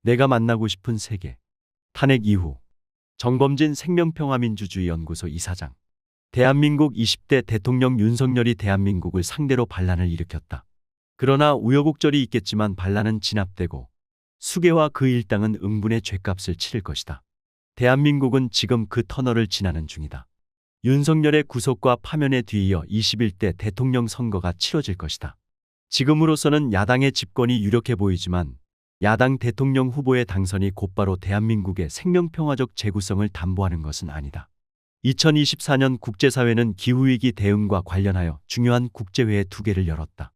내가 만나고 싶은 세계. 탄핵 이후 정범진 생명평화민주주의연구소 이사장. 대한민국 20대 대통령 윤석열이 대한민국을 상대로 반란을 일으켰다. 그러나 우여곡절이 있겠지만 반란은 진압되고 수계와 그 일당은 응분의 죗값을 치를 것이다. 대한민국은 지금 그 터널을 지나는 중이다. 윤석열의 구속과 파면에 뒤이어 21대 대통령 선거가 치러질 것이다. 지금으로서는 야당의 집권이 유력해 보이지만 야당 대통령 후보의 당선이 곧바로 대한민국의 생명평화적 재구성을 담보하는 것은 아니다. 2024년 국제사회는 기후위기 대응과 관련하여 중요한 국제회의 2개를 열었다.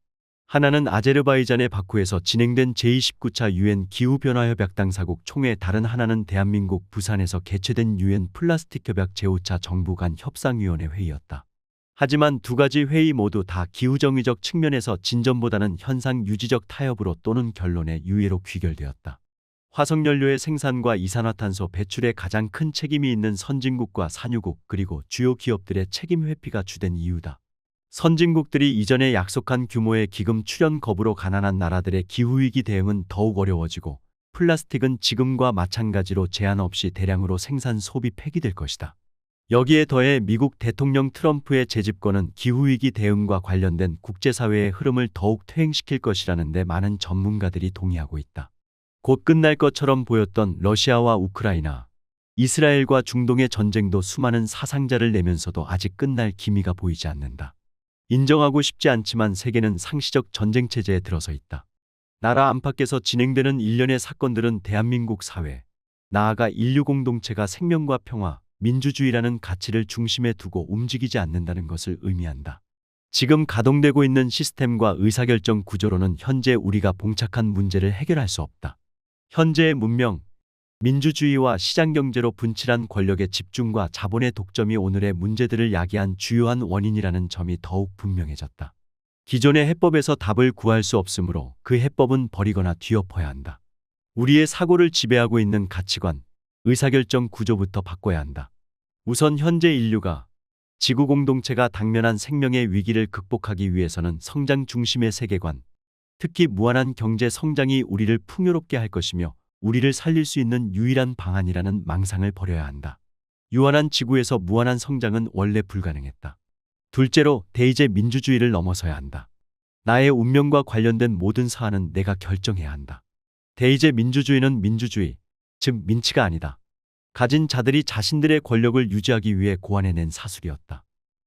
하나는 아제르바이잔의 바쿠에서 진행된 제29차 유엔 기후변화협약 당사국 총회, 다른 하나는 대한민국 부산에서 개최된 유엔 플라스틱협약 제5차 정부 간 협상위원회 회의였다. 하지만 2가지 회의 모두 다 기후정의적 측면에서 진전보다는 현상 유지적 타협으로 또는 결론의 유예로 귀결되었다. 화석연료의 생산과 이산화탄소 배출에 가장 큰 책임이 있는 선진국과 산유국 그리고 주요 기업들의 책임 회피가 주된 이유다. 선진국들이 이전에 약속한 규모의 기금 출연 거부로 가난한 나라들의 기후위기 대응은 더욱 어려워지고 플라스틱은 지금과 마찬가지로 제한 없이 대량으로 생산 소비 폐기될 것이다. 여기에 더해 미국 대통령 트럼프의 재집권은 기후위기 대응과 관련된 국제사회의 흐름을 더욱 퇴행시킬 것이라는 데 많은 전문가들이 동의하고 있다. 곧 끝날 것처럼 보였던 러시아와 우크라이나, 이스라엘과 중동의 전쟁도 수많은 사상자를 내면서도 아직 끝날 기미가 보이지 않는다. 인정하고 싶지 않지만 세계는 상시적 전쟁체제에 들어서 있다. 나라 안팎에서 진행되는 일련의 사건들은 대한민국 사회, 나아가 인류 공동체가 생명과 평화, 민주주의라는 가치를 중심에 두고 움직이지 않는다는 것을 의미한다. 지금 가동되고 있는 시스템과 의사결정 구조로는 현재 우리가 봉착한 문제를 해결할 수 없다. 현재의 문명, 민주주의와 시장경제로 분칠한 권력의 집중과 자본의 독점이 오늘의 문제들을 야기한 주요한 원인이라는 점이 더욱 분명해졌다. 기존의 해법에서 답을 구할 수 없으므로 그 해법은 버리거나 뒤엎어야 한다. 우리의 사고를 지배하고 있는 가치관, 의사결정 구조부터 바꿔야 한다. 우선 현재 인류가, 지구 공동체가 당면한 생명의 위기를 극복하기 위해서는 성장 중심의 세계관, 특히 무한한 경제 성장이 우리를 풍요롭게 할 것이며 우리를 살릴 수 있는 유일한 방안이라는 망상을 버려야 한다. 유한한 지구에서 무한한 성장은 원래 불가능했다. 둘째로 대의제 민주주의를 넘어서야 한다. 나의 운명과 관련된 모든 사안은 내가 결정해야 한다. 대의제 민주주의는 민주주의, 즉 민치가 아니다. 가진 자들이 자신들의 권력을 유지하기 위해 고안해낸 사술이었다.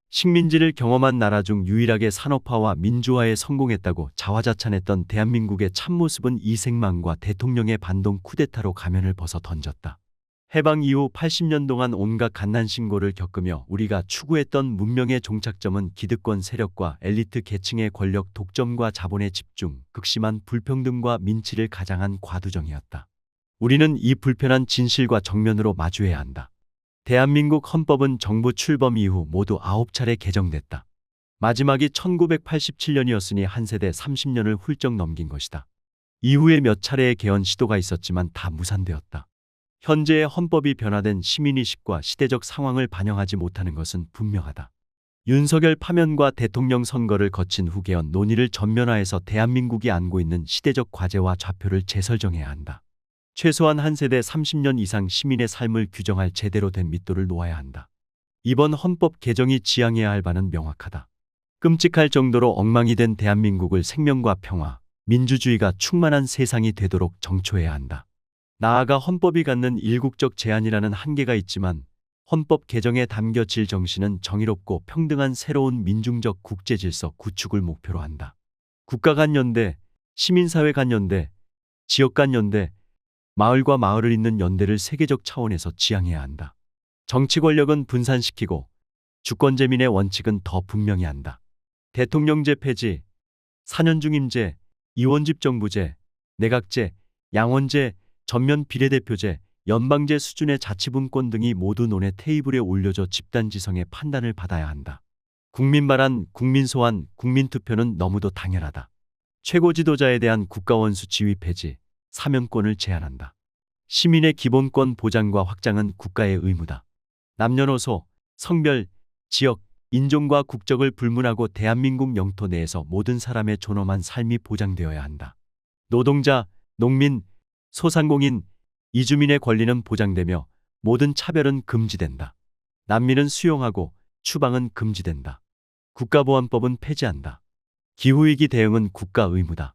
식민지를 경험한 나라 중 유일하게 산업화와 민주화에 성공했다고 자화자찬했던 대한민국의 참모습은 이승만과 대통령의 반동 쿠데타로 가면을 벗어 던졌다. 해방 이후 80년 동안 온갖 갓난신고를 겪으며 우리가 추구했던 문명의 종착점은 기득권 세력과 엘리트 계층의 권력 독점과 자본의 집중, 극심한 불평등과 민치를 가장한 과두정이었다. 우리는 이 불편한 진실과 정면으로 마주해야 한다. 대한민국 헌법은 정부 출범 이후 모두 9차례 개정됐다. 마지막이 1987년이었으니 한 세대 30년을 훌쩍 넘긴 것이다. 이후에 몇 차례의 개헌 시도가 있었지만 다 무산되었다. 현재의 헌법이 변화된 시민의식과 시대적 상황을 반영하지 못하는 것은 분명하다. 윤석열 파면과 대통령 선거를 거친 후 개헌 논의를 전면화해서 대한민국이 안고 있는 시대적 과제와 좌표를 재설정해야 한다. 최소한 한 세대 30년 이상 시민의 삶을 규정할 제대로 된 밑도를 놓아야 한다. 이번 헌법 개정이 지향해야 할 바는 명확하다. 끔찍할 정도로 엉망이 된 대한민국을 생명과 평화, 민주주의가 충만한 세상이 되도록 정초해야 한다. 나아가 헌법이 갖는 일국적 제한이라는 한계가 있지만 헌법 개정에 담겨질 정신은 정의롭고 평등한 새로운 민중적 국제질서 구축을 목표로 한다. 국가 간 연대, 시민사회 간 연대, 지역 간 연대, 마을과 마을을 잇는 연대를 세계적 차원에서 지향해야 한다. 정치 권력은 분산시키고 주권재민의 원칙은 더 분명히 한다. 대통령제 폐지, 4년 중임제, 이원집정부제, 내각제, 양원제, 전면 비례대표제, 연방제 수준의 자치분권 등이 모두 논의 테이블에 올려져 집단지성의 판단을 받아야 한다. 국민발안, 국민소환, 국민투표는 너무도 당연하다. 최고 지도자에 대한 국가원수 지위 폐지, 사면권을 제한한다. 시민의 기본권 보장과 확장은 국가의 의무다. 남녀노소, 성별, 지역, 인종과 국적을 불문하고 대한민국 영토 내에서 모든 사람의 존엄한 삶이 보장되어야 한다. 노동자, 농민, 소상공인, 이주민의 권리는 보장되며 모든 차별은 금지된다. 난민은 수용하고 추방은 금지된다. 국가보안법은 폐지한다. 기후위기 대응은 국가 의무다.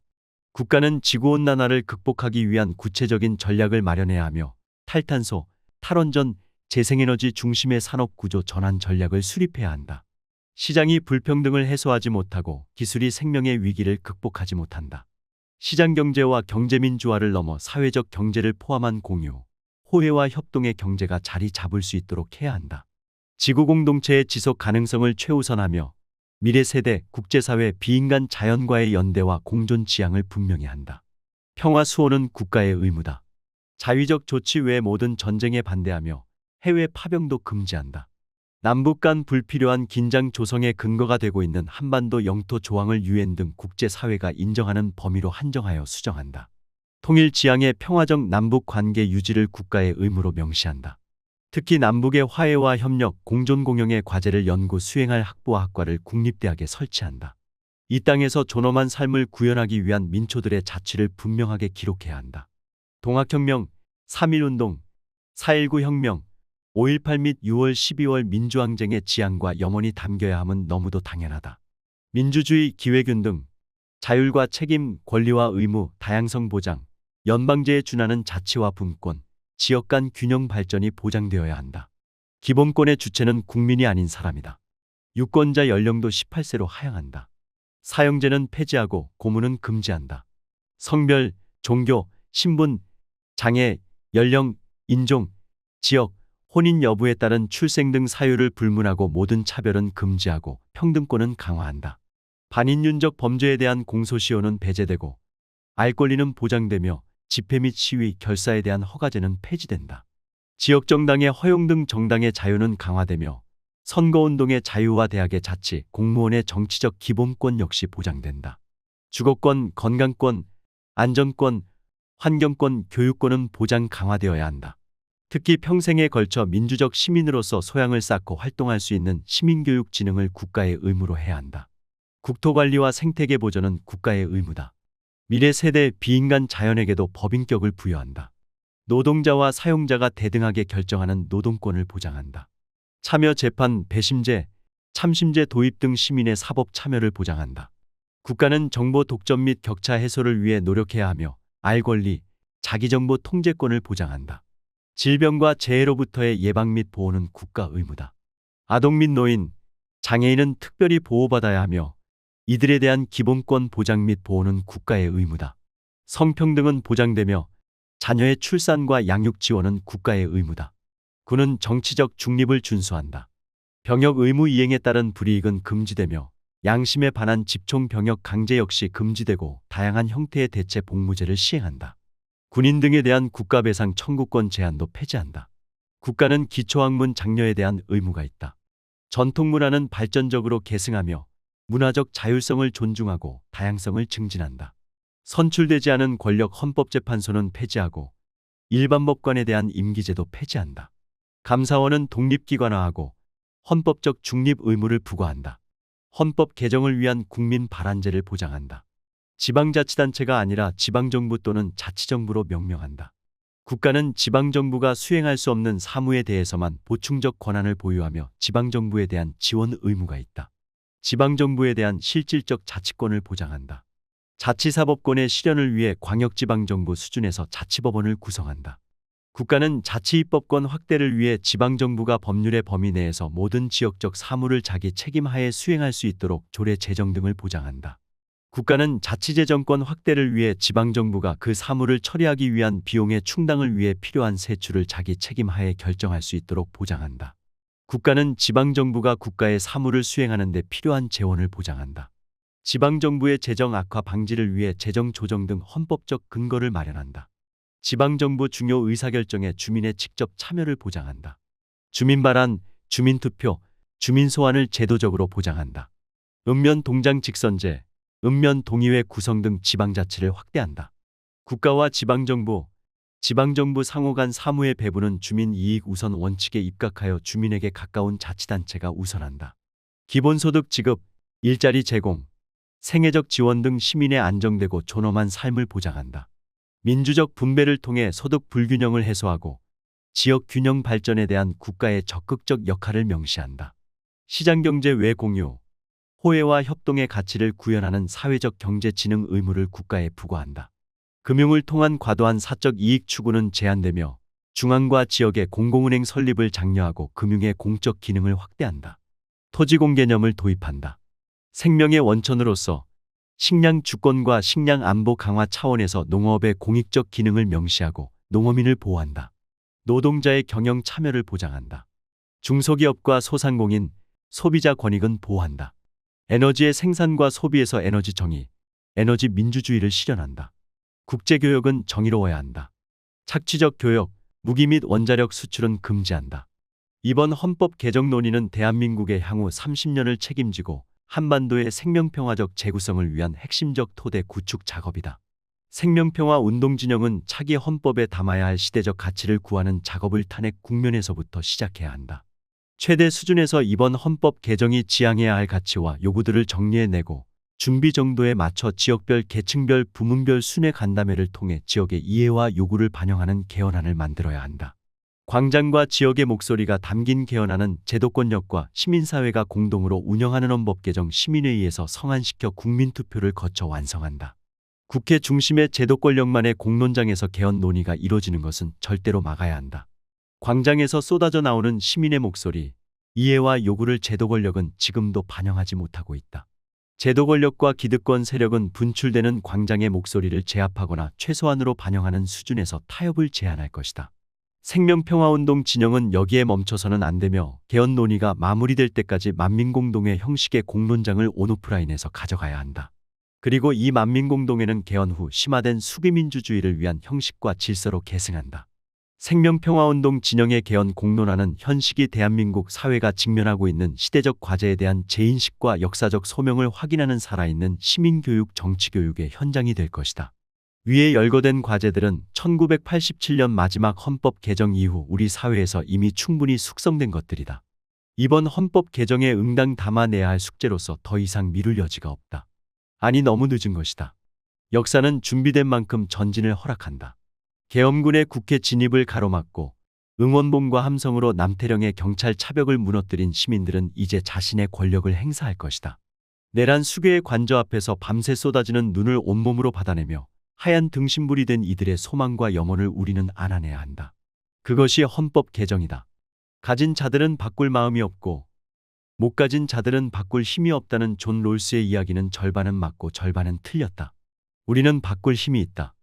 국가는 지구온난화를 극복하기 위한 구체적인 전략을 마련해야 하며 탈탄소, 탈원전, 재생에너지 중심의 산업구조 전환 전략을 수립해야 한다. 시장이 불평등을 해소하지 못하고 기술이 생명의 위기를 극복하지 못한다. 시장경제와 경제민주화를 넘어 사회적 경제를 포함한 공유, 호혜와 협동의 경제가 자리 잡을 수 있도록 해야 한다. 지구공동체의 지속 가능성을 최우선하며 미래세대, 국제사회, 비인간 자연과의 연대와 공존 지향을 분명히 한다. 평화 수호는 국가의 의무다. 자위적 조치 외 모든 전쟁에 반대하며 해외 파병도 금지한다. 남북 간 불필요한 긴장 조성의 근거가 되고 있는 한반도 영토 조항을 유엔 등 국제사회가 인정하는 범위로 한정하여 수정한다. 통일 지향의 평화적 남북 관계 유지를 국가의 의무로 명시한다. 특히 남북의 화해와 협력, 공존 공영의 과제를 연구 수행할 학부와 학과를 국립대학에 설치한다. 이 땅에서 존엄한 삶을 구현하기 위한 민초들의 자취를 분명하게 기록해야 한다. 동학혁명, 3.1운동, 4.19 혁명, 5.18 및 6월 12월 민주항쟁의 지향과 염원이 담겨야 함은 너무도 당연하다. 민주주의, 기회균등, 자율과 책임, 권리와 의무, 다양성 보장, 연방제에 준하는 자치와 분권, 지역 간 균형 발전이 보장되어야 한다. 기본권의 주체는 국민이 아닌 사람이다. 유권자 연령도 18세로 하향한다. 사형제는 폐지하고 고문은 금지한다. 성별, 종교, 신분, 장애, 연령, 인종, 지역, 혼인 여부에 따른 출생 등 사유를 불문하고 모든 차별은 금지하고 평등권은 강화한다. 반인륜적 범죄에 대한 공소시효는 배제되고 알 권리는 보장되며 집회 및 시위, 결사에 대한 허가제는 폐지된다. 지역정당의 허용 등 정당의 자유는 강화되며 선거운동의 자유와 대학의 자치, 공무원의 정치적 기본권 역시 보장된다. 주거권, 건강권, 안전권, 환경권, 교육권은 보장 강화되어야 한다. 특히 평생에 걸쳐 민주적 시민으로서 소양을 쌓고 활동할 수 있는 시민교육 진흥을 국가의 의무로 해야 한다. 국토관리와 생태계 보전은 국가의 의무다. 미래 세대 비인간 자연에게도 법인격을 부여한다. 노동자와 사용자가 대등하게 결정하는 노동권을 보장한다. 참여 재판, 배심제, 참심제 도입 등 시민의 사법 참여를 보장한다. 국가는 정보 독점 및 격차 해소를 위해 노력해야 하며 알 권리, 자기정보 통제권을 보장한다. 질병과 재해로부터의 예방 및 보호는 국가 의무다. 아동 및 노인, 장애인은 특별히 보호받아야 하며 이들에 대한 기본권 보장 및 보호는 국가의 의무다. 성평등은 보장되며 자녀의 출산과 양육 지원은 국가의 의무다. 군은 정치적 중립을 준수한다. 병역 의무 이행에 따른 불이익은 금지되며 양심에 반한 집총 병역 강제 역시 금지되고 다양한 형태의 대체 복무제를 시행한다. 군인 등에 대한 국가배상 청구권 제한도 폐지한다. 국가는 기초학문 장려에 대한 의무가 있다. 전통문화는 발전적으로 계승하며 문화적 자율성을 존중하고 다양성을 증진한다. 선출되지 않은 권력 헌법재판소는 폐지하고 일반법관에 대한 임기제도 폐지한다. 감사원은 독립기관화하고 헌법적 중립 의무를 부과한다. 헌법 개정을 위한 국민 발안제를 보장한다. 지방자치단체가 아니라 지방정부 또는 자치정부로 명명한다. 국가는 지방정부가 수행할 수 없는 사무에 대해서만 보충적 권한을 보유하며 지방정부에 대한 지원 의무가 있다. 지방정부에 대한 실질적 자치권을 보장한다. 자치사법권의 실현을 위해 광역지방정부 수준에서 자치법원을 구성한다. 국가는 자치입법권 확대를 위해 지방정부가 법률의 범위 내에서 모든 지역적 사무를 자기 책임하에 수행할 수 있도록 조례 제정 등을 보장한다. 국가는 자치재정권 확대를 위해 지방정부가 그 사무를 처리하기 위한 비용의 충당을 위해 필요한 세출을 자기 책임하에 결정할 수 있도록 보장한다. 국가는 지방정부가 국가의 사무를 수행하는 데 필요한 재원을 보장한다. 지방정부의 재정 악화 방지를 위해 재정 조정 등 헌법적 근거를 마련한다. 지방정부 중요 의사결정에 주민의 직접 참여를 보장한다. 주민발안, 주민투표, 주민소환을 제도적으로 보장한다. 읍면동장 직선제, 읍면동의회 구성 등 지방자치를 확대한다. 국가와 지방정부, 지방정부 상호 간 사무의 배분은 주민 이익 우선 원칙에 입각하여 주민에게 가까운 자치단체가 우선한다. 기본소득 지급, 일자리 제공, 생애적 지원 등 시민의 안정되고 존엄한 삶을 보장한다. 민주적 분배를 통해 소득 불균형을 해소하고 지역 균형 발전에 대한 국가의 적극적 역할을 명시한다. 시장경제 외 공유, 호혜와 협동의 가치를 구현하는 사회적 경제진흥 의무를 국가에 부과한다. 금융을 통한 과도한 사적 이익 추구는 제한되며 중앙과 지역의 공공은행 설립을 장려하고 금융의 공적 기능을 확대한다. 토지공 개념을 도입한다. 생명의 원천으로서 식량 주권과 식량 안보 강화 차원에서 농업의 공익적 기능을 명시하고 농어민을 보호한다. 노동자의 경영 참여를 보장한다. 중소기업과 소상공인, 소비자 권익은 보호한다. 에너지의 생산과 소비에서 에너지 정의, 에너지 민주주의를 실현한다. 국제교역은 정의로워야 한다. 착취적 교역, 무기 및 원자력 수출은 금지한다. 이번 헌법 개정 논의는 대한민국의 향후 30년을 책임지고 한반도의 생명평화적 재구성을 위한 핵심적 토대 구축 작업이다. 생명평화 운동진영은 차기 헌법에 담아야 할 시대적 가치를 구하는 작업을 탄핵 국면에서부터 시작해야 한다. 최대 수준에서 이번 헌법 개정이 지향해야 할 가치와 요구들을 정리해내고 준비 정도에 맞춰 지역별, 계층별, 부문별 순회 간담회를 통해 지역의 이해와 요구를 반영하는 개헌안을 만들어야 한다. 광장과 지역의 목소리가 담긴 개헌안은 제도권력과 시민사회가 공동으로 운영하는 헌법 개정 시민회의에서 성안시켜 국민투표를 거쳐 완성한다. 국회 중심의 제도권력만의 공론장에서 개헌 논의가 이뤄지는 것은 절대로 막아야 한다. 광장에서 쏟아져 나오는 시민의 목소리, 이해와 요구를 제도권력은 지금도 반영하지 못하고 있다. 제도권력과 기득권 세력은 분출되는 광장의 목소리를 제압하거나 최소한으로 반영하는 수준에서 타협을 제한할 것이다. 생명평화운동 진영은 여기에 멈춰서는 안 되며 개헌 논의가 마무리될 때까지 만민공동의 형식의 공론장을 온오프라인에서 가져가야 한다. 그리고 이 만민공동회는 개헌 후 심화된 수기민주주의를 위한 형식과 질서로 계승한다. 생명평화운동 진영의 개헌 공론화는 현 시기 대한민국 사회가 직면하고 있는 시대적 과제에 대한 재인식과 역사적 소명을 확인하는 살아있는 시민교육, 정치교육의 현장이 될 것이다. 위에 열거된 과제들은 1987년 마지막 헌법 개정 이후 우리 사회에서 이미 충분히 숙성된 것들이다. 이번 헌법 개정에 응당 담아내야 할 숙제로서 더 이상 미룰 여지가 없다. 아니, 너무 늦은 것이다. 역사는 준비된 만큼 전진을 허락한다. 계엄군의 국회 진입을 가로막고 응원봉과 함성으로 남태령의 경찰 차벽을 무너뜨린 시민들은 이제 자신의 권력을 행사할 것이다. 내란 수괴의 관저 앞에서 밤새 쏟아지는 눈을 온몸으로 받아내며 하얀 등신불이 된 이들의 소망과 염원을 우리는 안아내야 한다. 그것이 헌법 개정이다. 가진 자들은 바꿀 마음이 없고 못 가진 자들은 바꿀 힘이 없다는 존 롤스의 이야기는 절반은 맞고 절반은 틀렸다. 우리는 바꿀 힘이 있다.